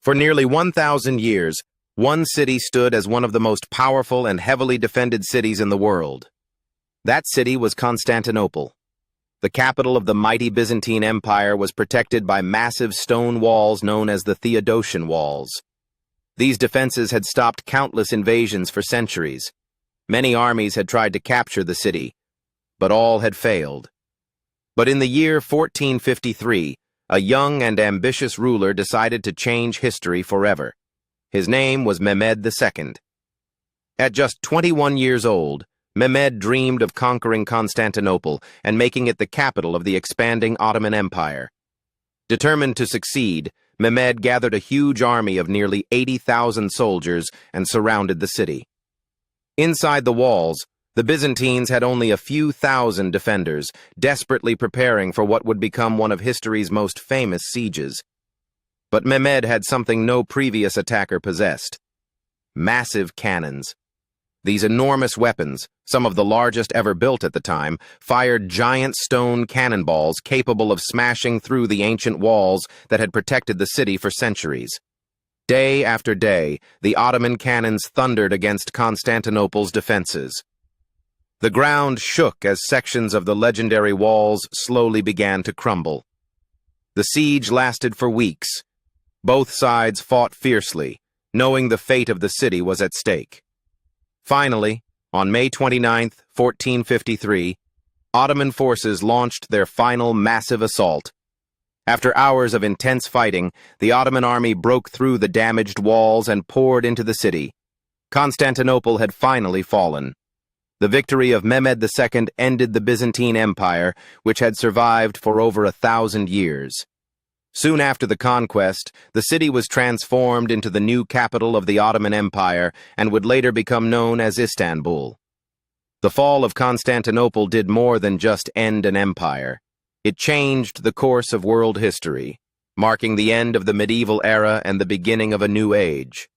For nearly 1,000 years, one city stood as one of the most powerful and heavily defended cities in the world. That city was Constantinople. The capital of the mighty Byzantine Empire was protected by massive stone walls known as the Theodosian Walls. These defenses had stopped countless invasions for centuries. Many armies had tried to capture the city, but all had failed. But in the year 1453, a young and ambitious ruler decided to change history forever. His name was Mehmed II. At just 21 years old, Mehmed dreamed of conquering Constantinople and making it the capital of the expanding Ottoman Empire. Determined to succeed, Mehmed gathered a huge army of nearly 80,000 soldiers and surrounded the city. Inside the walls, the Byzantines had only a few thousand defenders, desperately preparing for what would become one of history's most famous sieges. But Mehmed had something no previous attacker possessed: massive cannons. These enormous weapons, some of the largest ever built at the time, fired giant stone cannonballs capable of smashing through the ancient walls that had protected the city for centuries. Day after day, the Ottoman cannons thundered against Constantinople's defenses. The ground shook as sections of the legendary walls slowly began to crumble. The siege lasted for weeks. Both sides fought fiercely, knowing the fate of the city was at stake. Finally, on May 29, 1453, Ottoman forces launched their final massive assault. After hours of intense fighting, the Ottoman army broke through the damaged walls and poured into the city. Constantinople had finally fallen. The victory of Mehmed II ended the Byzantine Empire, which had survived for over 1,000 years. Soon after the conquest, the city was transformed into the new capital of the Ottoman Empire and would later become known as Istanbul. The fall of Constantinople did more than just end an empire. It changed the course of world history, marking the end of the medieval era and the beginning of a new age.